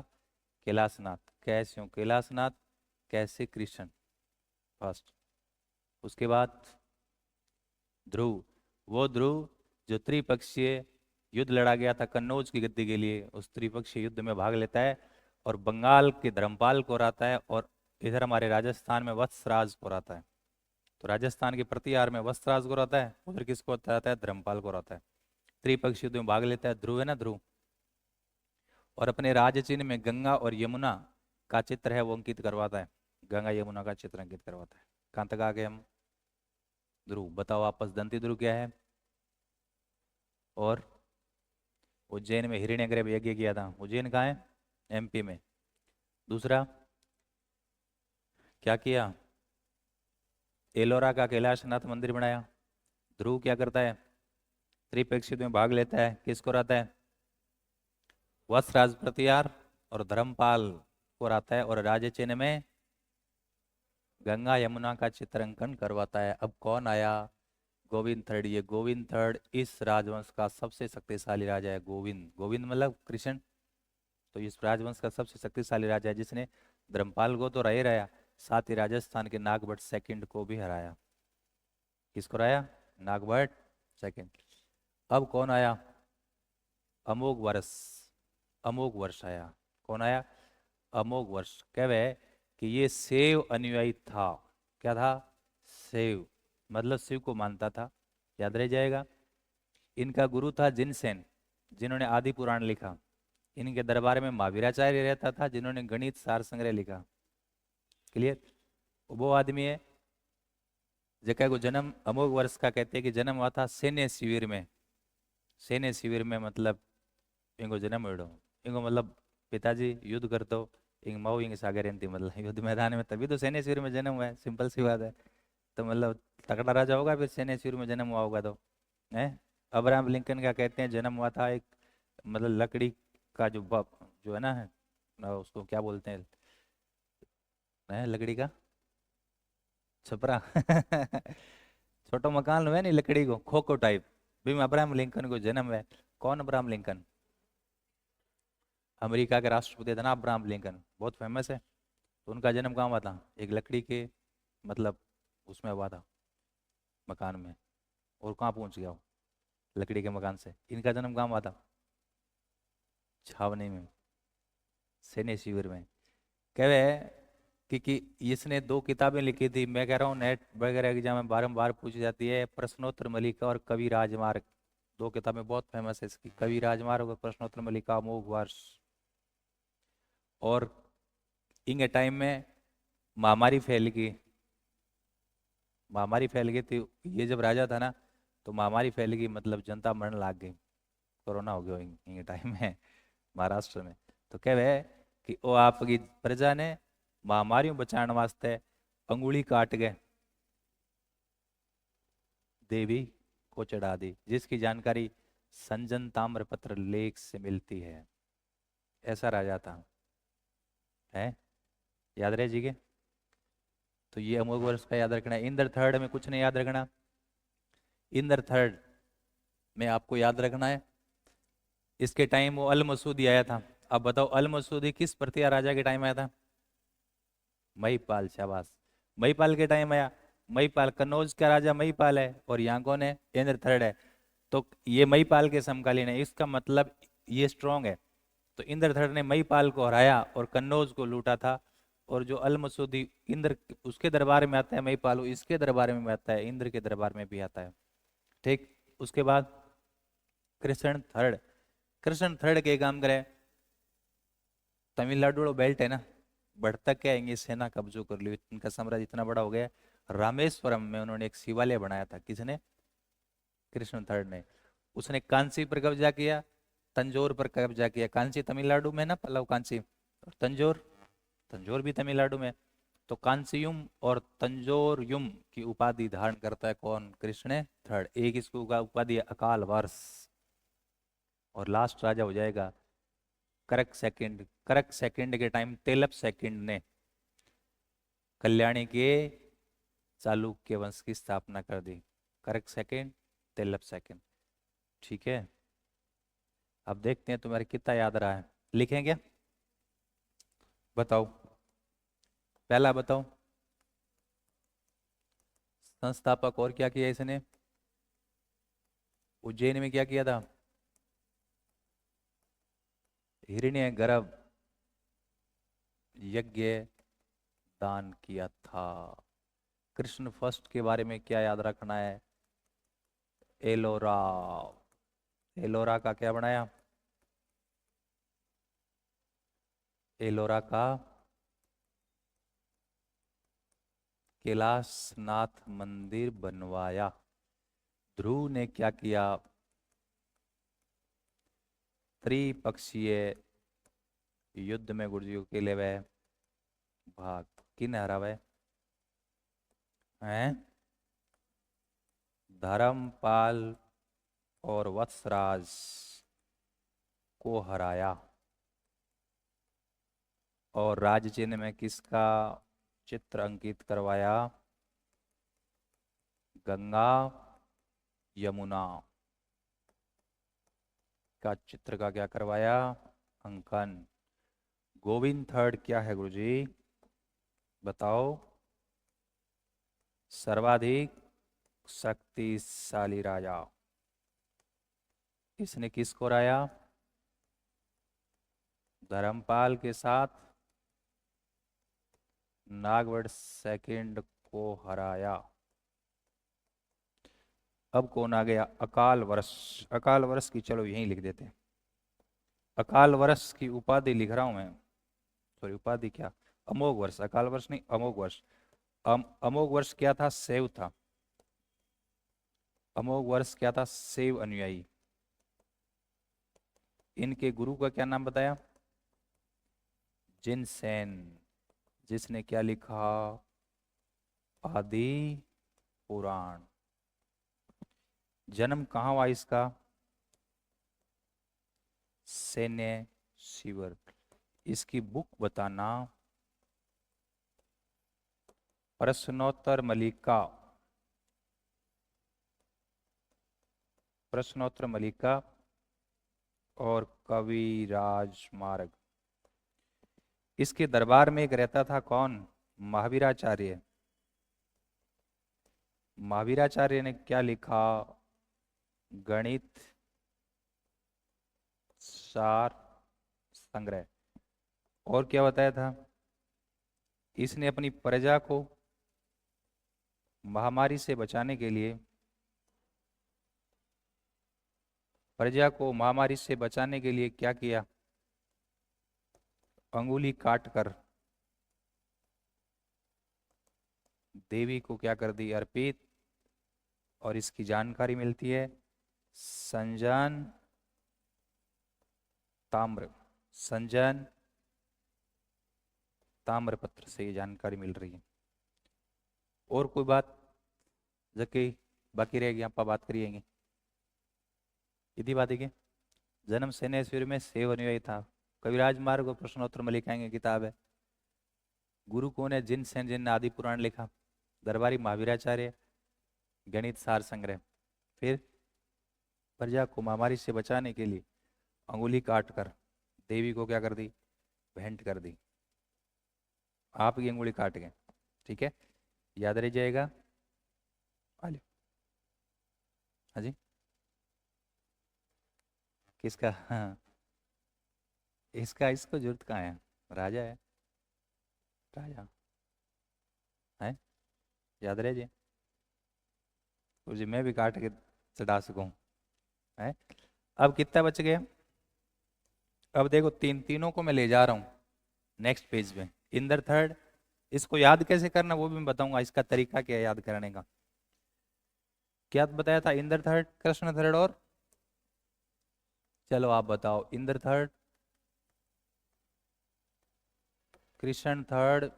कैलाशनाथ। कैसे हो कैलाशनाथ, कैसे कृष्ण फर्स्ट। उसके बाद ध्रुव, वो ध्रुव जो त्रिपक्षीय युद्ध लड़ा गया था कन्नौज की गद्दी के लिए, उस त्रिपक्षीय युद्ध में भाग लेता है और बंगाल के धर्मपाल को हराता है, और इधर हमारे राजस्थान में वत्सराज को हराता है। तो राजस्थान के प्रतिहार में वत्सराज को हराता है, उधर किसको हराता है? धर्मपाल को हराता है। त्रिपक्षीय युद्ध में भाग लेता है, ध्रुव है ना, ध्रुव। और अपने राज चिन्ह में गंगा और यमुना का चित्र है वो अंकित करवाता है। गंगा यमुना का चित्र अंकित करवाता है। कहां तक आ गए हम? ध्रुव। बताओ आपस, दंती ध्रुव क्या है? और उज्जैन में हिरण्यगर्भ यज्ञ किया था। उज्जैन कहाँ है? एमपी में। दूसरा क्या किया? एलोरा का कैलाशनाथ मंदिर बनाया। ध्रुव क्या करता है? त्रिपेक्षित में भाग लेता है, किसको रहता है? वत्सराज प्रतिहार और धर्मपाल को रहता है, और राज्य चिन्ह में गंगा यमुना का चित्रांकन करवाता है। अब कौन आया? गोविंद थर्ड। ये गोविंद थर्ड इस राजवंश का सबसे शक्तिशाली राजा है। गोविंद, गोविंद मतलब कृष्ण। तो इस राजवंश का सबसे शक्तिशाली राजा है, जिसने धर्मपाल को तो रह रहा, साथ ही राजस्थान के नागभट्ट सेकंड को भी हराया। किसको हराया? नागभट्ट सेकंड। अब कौन आया? अमोघ वर्ष। अमोघ वर्ष आया। कौन आया? अमोघ वर्ष। कहवे कि ये शैव अनुयायी था। क्या था? शैव, मतलब शिव को मानता था। याद रह जाएगा। इनका गुरु था जिनसेन, जिन्होंने आदि पुराण लिखा। इनके दरबार में महावीराचार्य रहता था, जिन्होंने गणित सार संग्रह लिखा। क्लियर? वो आदमी है जका को जन्म अमोघ वर्ष का कहते हैं कि जन्म हुआ था सैन्य शिविर में। सैन्य शिविर में मतलब इनको जन्म हुआ। इनको मतलब पिताजी युद्ध करते, इंग माओ इंग सागर रहती, मतलब युद्ध मैदान में, तभी तो सैन्य शिविर में जन्म हुआ है। सिंपल सी बात है। तो मतलब तगड़ा राजा होगा फिर सैन्य शिविर में जन्म हुआ होगा तो है। अब्राहम लिंकन का कहते हैं जन्म हुआ था एक, मतलब लकड़ी का जो जो है ना उसको क्या बोलते हैं, लकड़ी का छपरा छोटो मकान हुआ नहीं लकड़ी को खोखो टाइप, भी में अब्राहम लिंकन को जन्म है। कौन अब्राहम लिंकन? अमेरिका के राष्ट्रपति थे ना अब्राहम लिंकन, बहुत फेमस है। तो उनका जन्म कहाँ हुआ था? एक लकड़ी के, मतलब उसमें हुआ था, मकान में। और कहाँ पहुंच गया वो? लकड़ी के मकान से। इनका जन्म कहाँ हुआ था? छावनी में, सैन्य शिविर में। कह रहे हैं कि इसने दो किताबें लिखी थी, मैं कह रहा हूँ नेट वगैरह एग्जाम में बारंबार पूछी जाती है, प्रश्नोत्तर मल्लिका और कवि राजमार्ग। दो किताबें बहुत फेमस है इसकी, कवि राजमार्ग और प्रश्नोत्तर मल्लिका, अमोघ वर्ष। और इनके टाइम में महामारी फैल गई, महामारी फैल गई थी। ये जब राजा था ना, तो महामारी फैल गई, मतलब जनता मरने लग गई, कोरोना हो गया इनके टाइम में महाराष्ट्र में। तो कह है कि वो आपकी प्रजा ने महामारियों बचाने वास्ते अंगुली काट गए, देवी को चढ़ा दी, जिसकी जानकारी संजन ताम्रपत्र लेख से मिलती है। ऐसा राजा था, है, याद रहे जी के। तो ये अमोघ वर्ष का याद रखना है। इंद्र थर्ड में कुछ नहीं याद रखना। इंद्र थर्ड में आपको याद रखना है, इसके टाइम वो अल मसूदी आया था। अब बताओ अल मसूदी किस प्रतिया राजा के टाइम आया था? महिपाल, शाबाश। महिपाल के टाइम आया। महिपाल कन्नौज का राजा महिपाल है, और यहाँ कौन है? इंद्र थर्ड है। तो ये महिपाल के समकालीन है, इसका मतलब ये स्ट्रांग है। तो इंद्र थर्ड ने महिपाल को हराया और कन्नौज को लूटा था। और जो अल मसूदी इंद्र, उसके दरबार में आता है महिपाल, इसके दरबार में आता है, इंद्र के दरबार में भी आता है। ठीक। उसके बाद कृष्ण थर्ड, कृष्ण थर्ड के काम करे, तमिलनाडु वाला बेल्ट है ना, बढ़ता क्या है, सेना कब्जो कर ली, इनका साम्राज्य इतना बड़ा हो गया। रामेश्वरम में उन्होंने एक शिवालय बनाया था, किसने? कृष्ण थर्ड ने। उसने कांची पर कब्जा किया, तंजौर पर कब्जा किया। कांची तमिलनाडु में ना, पल्लव कांची, और तंजौर, तंजौर भी तमिलनाडु में। तो कांचीयुम और तंजोरयुम की उपाधि धारण करता है कौन? कृष्ण थर्ड। एक इसको उपाधि है अकाल वर्ष। और लास्ट राजा हो जाएगा करक सेकंड। करक सेकंड के टाइम तेलप सेकंड ने कल्याणी के चालुक्य वंश की स्थापना कर दी। करक सेकंड, तेलप सेकंड। ठीक है। अब देखते हैं तुम्हारे कितना याद रहा है। लिखें क्या? बताओ, पहला बताओ। संस्थापक और क्या किया इसने? उज्जैन में क्या किया था? हिरण्य गर्भ यज्ञ दान किया था। कृष्ण फर्स्ट के बारे में क्या याद रखना है? एलोरा, एलोरा का क्या बनाया? एलोरा का कैलाशनाथ मंदिर बनवाया। ध्रुव ने क्या किया? त्रिपक्षीय युद्ध में गुर्जियों के लिए वह भाग, किन हरा वह हैं? धर्मपाल और वत्सराज को हराया। और राज चिन्ह में किसका चित्र अंकित करवाया? गंगा यमुना का चित्र का क्या करवाया? अंकन। गोविंद थर्ड क्या है गुरुजी? बताओ। सर्वाधिक शक्तिशाली राजा। किसने किसको हराया? धर्मपाल के साथ नागवड़ सेकंड को हराया। अब कौन आ गया? अकाल वर्ष। अकाल वर्ष की चलो यहीं लिख देते हैं। अकाल वर्ष की उपाधि लिख रहा हूं मैं, सॉरी उपाधि क्या, अमोघ वर्ष। अकाल वर्ष नहीं, अमोघ वर्ष। अमोघ वर्ष क्या था? शैव था। अमोघ वर्ष क्या था? शैव अनुयायी। इनके गुरु का क्या नाम बताया? जिनसेन। जिसने क्या लिखा? आदि पुराण। जन्म कहाँ हुआ इसका? सेनेसिवर। इसकी बुक बताना। प्रश्नोत्तर मलिका। प्रश्नोत्तर मलिका और कविराज मार्ग। इसके दरबार में एक रहता था कौन? महावीराचार्य। महावीराचार्य ने क्या लिखा? गणित सार संग्रह। और क्या बताया था? इसने अपनी प्रजा को महामारी से बचाने के लिए, प्रजा को महामारी से बचाने के लिए क्या किया? अंगुली काटकर देवी को क्या कर दी? अर्पित। और इसकी जानकारी मिलती है संजन ताम्र, संजन ताम्रपत्र से ये जानकारी मिल रही है। और कोई बात जबकि बाकी रहेगी, आप बात करिएंगे। इतनी बात है कि जन्म सेनेश्वर में सेव अनुयायी था। कविराज मार्ग और प्रश्नोत्तर मलिका की किताब है। गुरु कौन है? जिन सेन, जिन ने आदि पुराण लिखा। दरबारी महावीराचार्य। गणित सार संग्रह। फिर प्रजा को महामारी से बचाने के लिए अंगुली काटकर देवी को क्या कर दी? भेंट कर दी। आपकी अंगुली काट गए, ठीक है, याद रह जाएगा। हाँ जी, किसका? हाँ, इसका, इसको जरूरत कहाँ है? राजा है, राजा है, याद रह जाए। तो जी मैं भी काट के चढ़ा सकूं है। अब कितना बच गया? अब देखो, तीनों को मैं ले जा रहा हूं नेक्स्ट पेज पे। इंदर थर्ड, इसको याद कैसे करना वो भी मैं बताऊंगा। इसका तरीका क्या है याद करने का? क्या बताया था? इंदर थर्ड, कृष्ण थर्ड, और चलो आप बताओ। इंदर थर्ड, कृष्ण थर्ड,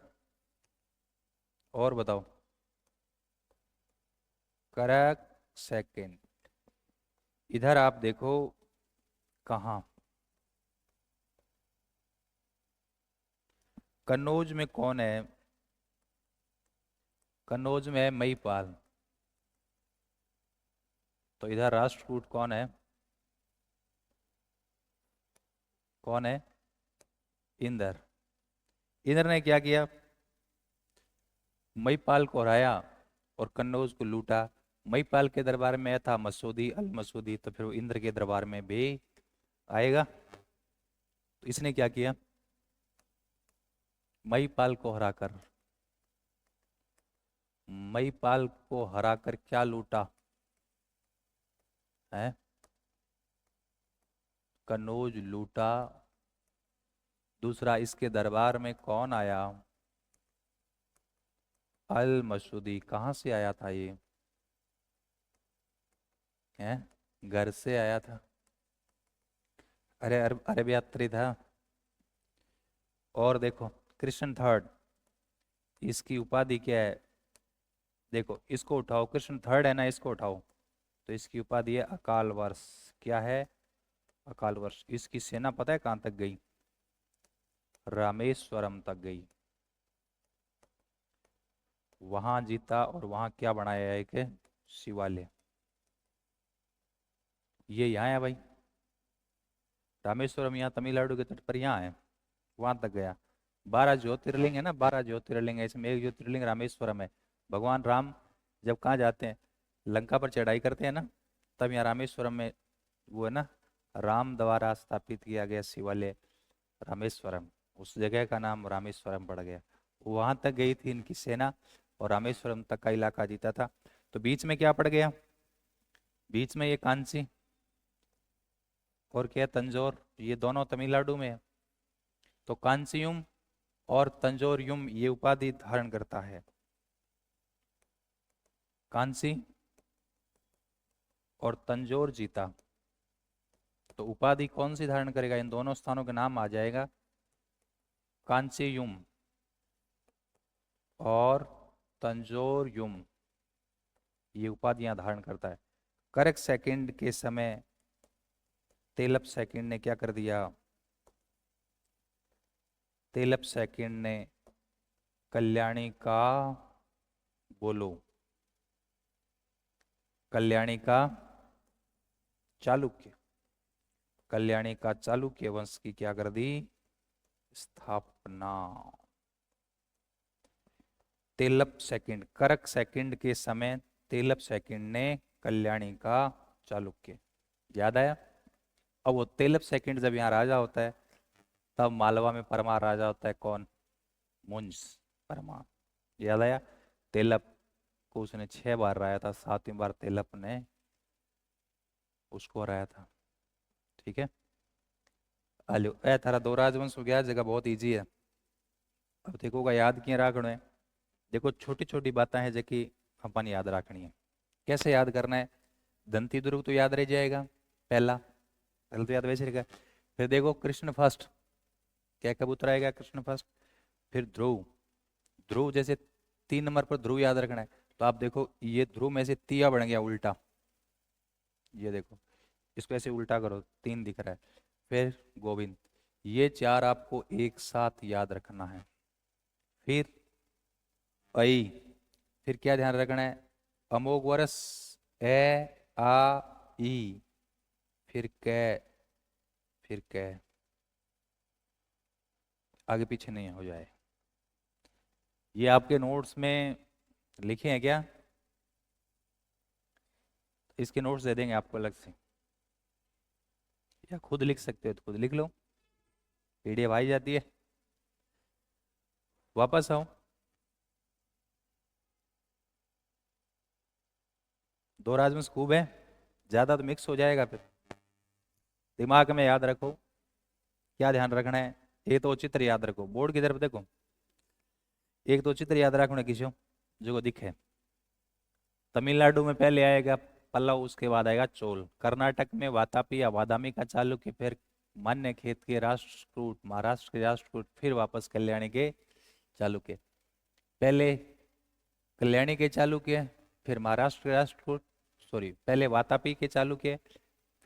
और बताओ। Correct, second. इधर आप देखो कहा, कन्नौज में कौन है? कन्नौज में है महीपाल। तो इधर राष्ट्रकूट कौन है? कौन है? इंदर। इंद्र ने क्या किया? महीपाल को हराया और कन्नौज को लूटा। महीपाल के दरबार में था मसूदी, अल मसूदी, तो फिर वो इंद्र के दरबार में भी आएगा। तो इसने क्या किया? महीपाल को हराकर, महीपाल को हराकर क्या लूटा है? कन्नौज लूटा। दूसरा, इसके दरबार में कौन आया? अल मसूदी। कहां से आया था ये? है, घर से आया था। अरे अरब यात्री था। और देखो, कृष्ण थर्ड, इसकी उपाधि क्या है? देखो, इसको उठाओ, कृष्ण थर्ड है ना, इसको उठाओ। तो इसकी उपाधि है अकाल वर्ष। क्या है? अकाल वर्ष। इसकी सेना पता है कहां तक गई? रामेश्वरम तक गई। वहां जीता और वहां क्या बनाया है? एक शिवालय। ये यहाँ है भाई, रामेश्वरम यहाँ तमिलनाडु के तट पर यहाँ है। वहां तक गया। 12 ज्योतिर्लिंग है ना, 12 ज्योतिर्लिंग है, इसमें एक ज्योतिर्लिंग रामेश्वरम है। भगवान राम जब कहाँ जाते हैं, लंका पर चढ़ाई करते हैं ना, तब यहाँ रामेश्वरम में वो है ना, राम द्वारा स्थापित किया गया शिवालय रामेश्वरम। उस जगह का नाम रामेश्वरम पड़ गया। वहां तक गई थी इनकी सेना और रामेश्वरम तक का इलाका जीता था। तो बीच में क्या पड़ गया? बीच में ये कांची और क्या, तंजौर, ये दोनों तमिलनाडु में है। तो कांचीयुम और तंजौरयुम ये उपाधि धारण करता है। कांची और तंजौर जीता, तो उपाधि कौन सी धारण करेगा? इन दोनों स्थानों का नाम आ जाएगा कांचीयुम और तंजौरयुम। ये उपाधियां धारण करता है। करक सेकंड के समय तेलप सेकंड ने क्या कर दिया? तेलप सेकंड ने कल्याणी का, बोलो, कल्याणी का चालुक्य, कल्याणी का चालुक्य वंश की क्या कर दी? स्थापना। तेलप सेकंड, करक सेकंड के समय तेलप सेकंड ने कल्याणी का चालुक्य, याद आया? अब वो तेलप सेकंड जब यहाँ राजा होता है, तब मालवा में परमार राजा होता है कौन? मुंज परमार, याद आया? तेलप को उसने 6 बार हराया था, 7वीं बार तेलप ने उसको हराया था। ठीक है, आलो ए थारा दो राजवंश हो गया, जगह बहुत इजी है। अब देखो का याद किए राखना है। देखो छोटी छोटी बातें हैं जो कि अपन याद रखनी है। कैसे याद करना है? दंती दुर्ग तो याद रह जाएगा, पहला पहले तो याद वैसे रहेगा। फिर देखो कृष्ण फर्स्ट, क्या कबूतर आएगा? कृष्ण फर्स्ट। फिर ध्रुव, ध्रुव जैसे 3 नंबर पर ध्रुव याद रखना है, तो आप देखो ये ध्रुव में से तिया बन गया उल्टा, ये देखो इसको ऐसे उल्टा करो, 3 दिख रहा है। फिर गोविंद, ये 4 आपको एक साथ याद रखना है। फिर ऐ, फिर क्या ध्यान रखना है? अमोघ वर्ष, ए आ ई, फिर कै, फिर कै, आगे पीछे नहीं हो जाए। ये आपके नोट्स में लिखे हैं क्या? इसके नोट्स दे देंगे आपको अलग से, या खुद लिख सकते हो तो खुद लिख लो, पीडीएफ आई जाती है। वापस आओ, दो राजवंश खूब है, ज्यादा तो मिक्स हो जाएगा फिर। दिमाग में याद रखो, क्या ध्यान रखना है? ये तो चित्र याद रखो, बोर्ड की तरफ देखो। एक तो चित्र याद रखना किसी जो को दिखे। तमिलनाडु में पहले आएगा पल्लव, उसके बाद आएगा चोल। कर्नाटक में वातापी या वादामी का चालुक्य, फिर मान्य खेत के राष्ट्रकूट, महाराष्ट्र के राष्ट्रकूट, फिर वापस कल्याणी के चालुक्य। पहले कल्याणी के चालुक्य, फिर महाराष्ट्र के राष्ट्रकूट, सॉरी पहले वातापी के चालुक्य,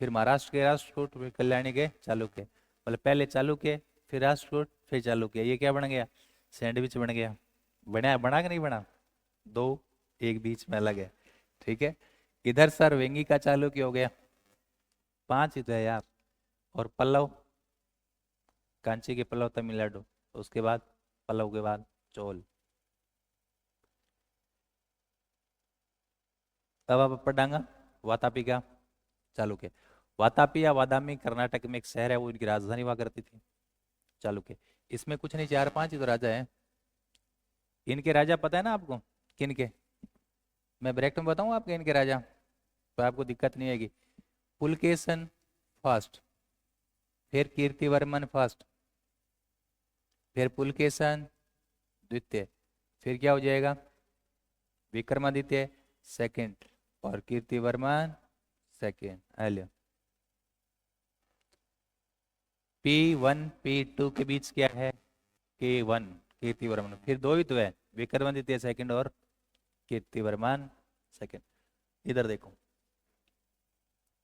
फिर महाराष्ट्र के राष्ट्रकूट, फिर कल्याणी के चालुक्य। मतलब पहले चालुक्य, फिर राष्ट्रकूट, फिर चालुक्य। ये क्या बन गया? सैंडविच बन गया। बना बना कि नहीं बना? दो, एक बीच में अलग है। ठीक है, इधर सर वेंगी का चालुक्य हो गया, 5 ही तो है यार। और पल्लव, कांची के पल्लव तमिलनाडु, उसके बाद पल्लव के बाद चोल। अब आप पढ़ांगा वातापी का चालुक्य। वातापी या वादामी कर्नाटक में एक शहर है, वो इनकी राजधानी हुआ करती थी। चालुक्य, इसमें कुछ नहीं 4-5 ही तो राजा है। इनके राजा पता है ना आपको किन के? मैं ब्रैकेट में बताऊं आपके इनके राजा, तो आपको दिक्कत नहीं आएगी। पुलकेशन फर्स्ट, फिर कीर्तिवर्मन फर्स्ट, फिर पुलकेशन द्वितीय, फिर क्या हो जाएगा? विक्रमादित्य सेकंड, और Kirtivarman second. Hello, P1 P2 के बीच क्या है? K1 कीर्तिवर्मन। फिर दो ही तो है, विक्रमादित्य सेकंड और कीर्तिवर्मन सेकंड। इधर देखो,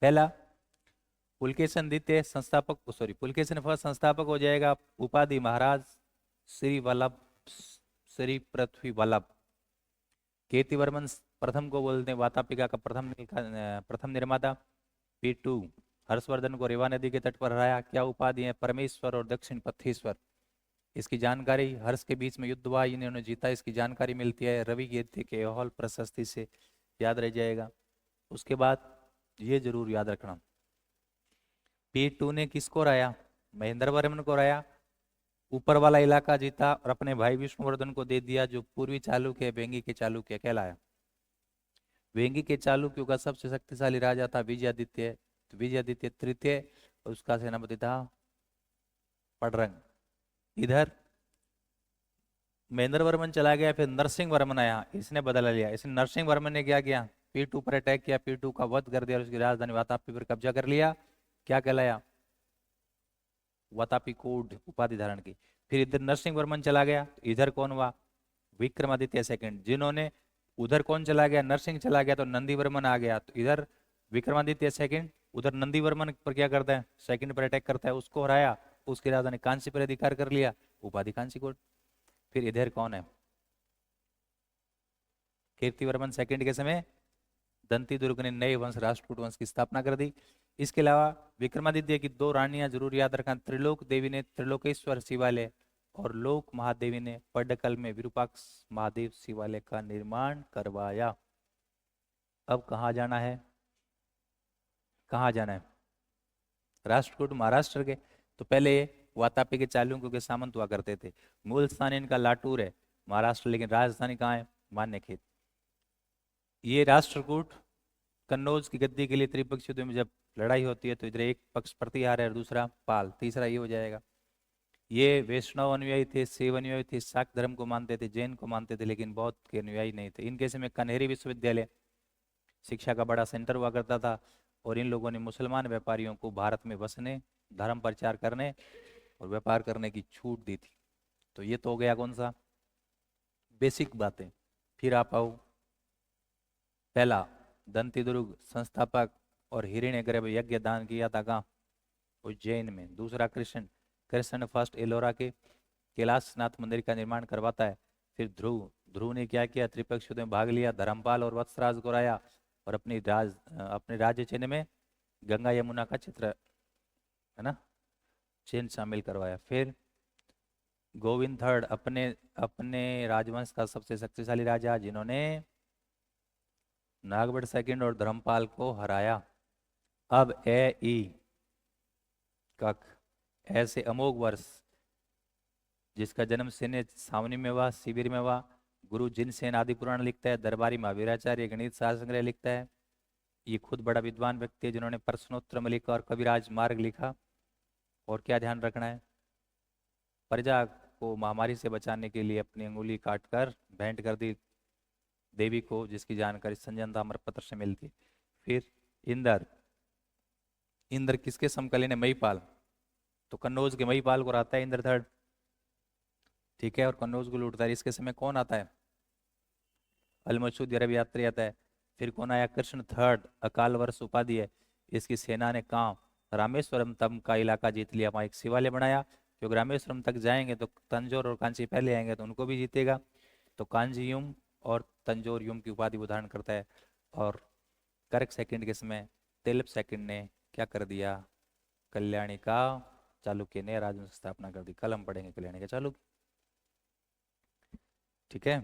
पहला पुलकेशन द्वितीय संस्थापक, सॉरी पुलकेशन फर्स्ट संस्थापक हो जाएगा। उपाधि महाराज श्री वल्लभ, श्री पृथ्वी वल्लभ। कीर्तिवर्मन प्रथम को बोलते हैं वातापिका का प्रथम निर्माता। P2 हर्षवर्धन को रेवा नदी के तट पर हराया। क्या उपाधि है? परमेश्वर और दक्षिण पथेश्वर। इसकी जानकारी, हर्ष के बीच में युद्ध हुआ, इन्होंने जीता, इसकी जानकारी मिलती है रवि कीर्ति के हॉल प्रशस्ति से, याद रह जाएगा। उसके बाद ये जरूर याद रखना, P2 ने किसको हराया? महेंद्र वर्मन को हराया। ऊपर वाला इलाका जीता और अपने भाई विष्णुवर्धन को दे दिया, जो पूर्वी चालुक्य वेंगी के चालुक्य कहलाया। वेंगी के चालुक्यों का सबसे शक्तिशाली राजा था विजयादित्य, तो विजयादित्य तृतीय, उसका सेनापति था पडरंग। इधर महेंद्र वर्मन चला गया, फिर नरसिंह वर्मन आया, इसने बदला लिया। इसने नरसिंह वर्मन ने क्या किया? P2 पर अटैक किया, P2 का वध कर दिया और उसकी राजधानी वातापी पर कब्जा कर लिया। क्या कहलाया? वातापी कोड उपाधि धारण की। फिर इधर नरसिंह वर्मन चला गया, इधर कौन हुआ? विक्रमादित्य सेकंड। जिन्होंने, उधर कौन चला गया? नरसिंह चला गया तो नंदी वर्मन आ गया, तो इधर विक्रमादित्य सेकंड उधर नंदीवर्मन पर क्या करता है, सेकंड पर अटैक करता है, उसको हराया, उसके राजा ने कांची पर अधिकार कर लिया, उपाधि कांची कोट। फिर इधर कौन है, कीर्तिवर्मन सेकंड के समय दंती दुर्ग ने नए वंश राष्ट्रकूट वंश की स्थापना कर दी। इसके अलावा विक्रमादित्य की दो रानियां जरूर याद रखना, त्रिलोक देवी ने त्रिलोकेश्वर शिवालय और लोक महादेवी ने पड्डकल में विरूपाक्ष महादेव शिवालय का निर्माण करवाया। अब कहाँ जाना है, कहाँ जाना है, राष्ट्रकूट महाराष्ट्र के। तो पहले वातापी के चालुक्यों के सामंत हुआ करते थे। मूल स्थान इनका लाटूर है महाराष्ट्र, लेकिन राजधानी कहाँ है, मान्यखेत। ये राष्ट्रकूट कन्नौज की गद्दी के लिए त्रिपक्षीय युद्ध में जब लड़ाई होती है तो इधर एक पक्ष प्रतिहार है और दूसरा पाल, तीसरा ये हो जाएगा। ये वैष्णव अनुयायी थे, शैव अनुयायी थे, शाक्त धर्म को मानते थे, जैन को मानते थे, लेकिन बौद्ध के अनुयायी नहीं थे। इनके समय कन्हेरी विश्वविद्यालय शिक्षा का बड़ा सेंटर हुआ करता था और इन लोगों ने मुसलमान व्यापारियों को भारत में बसने, धर्म प्रचार करने और व्यापार करने की छूट दी थी। तो ये तो हो गया कौन सा, बेसिक बातें। फिर आप आओ, पहला दंती दुर्ग संस्थापक और हिरण्यगर्भ यज्ञ दान किया था कहाँ, उज्जैन में। दूसरा कृष्ण, कृष्ण फर्स्ट एलोरा के कैलाशनाथ मंदिर का निर्माण करवाता है। फिर ध्रुव, ध्रुव ने क्या किया, त्रिपक्ष युद्ध में भाग लिया, धर्मपाल और वत्सराज को हराया और अपने राज्य चिन्ह में गंगा यमुना का चित्र है ना, चिन्ह शामिल करवाया। फिर गोविंद थर्ड, अपने अपने राजवंश का सबसे शक्तिशाली राजा जिन्होंने नागभट्ट सेकंड और धर्मपाल को हराया। अब ए ई कक, ऐसे अमोघ वर्ष जिसका जन्म सेने छावनी में हुआ, शिविर में हुआ। गुरु जिनसेन आदि पुराण लिखता है, दरबारी महावीराचार्य गणित सार संग्रह लिखता है। ये खुद बड़ा विद्वान व्यक्ति है जिन्होंने प्रश्नोत्तर लिखा और कविराज मार्ग लिखा। और क्या ध्यान रखना है, प्रजा को महामारी से बचाने के लिए अपनी अंगुली काटकर भेंट कर दी देवी को, जिसकी जानकारी संजय ताम्रपत्र से मिलती है। फिर इंद्र, इंद्र किसके समकालीन है, महिपाल। तो कन्नौज के महिपाल को आता है इंद्र थर्ड, ठीक है, और कन्नौज को लूटता है। इसके समय कौन आता है, अलमसूद अरब यात्री आता है। फिर कौन आया, कृष्ण थर्ड, अकाल वर्ष उपाधि है। इसकी सेना ने कहा रामेश्वरम तम का इलाका जीत लिया, वहां एक शिवालय बनाया, क्योंकि रामेश्वरम तक जाएंगे तो तंजौर और कांची पहले आएंगे तो उनको भी जीतेगा। तो कांजीयुम और तंजौर युम की उपाधि को धारण करता है। और कर्क सेकंड के समय तेलप सेकंड ने क्या कर दिया, कल्याणी का चालुक्य ने राजवंश स्थापना कर दी। कल हम पढ़ेंगे कल्याणी का चालुक्य, ठीक है।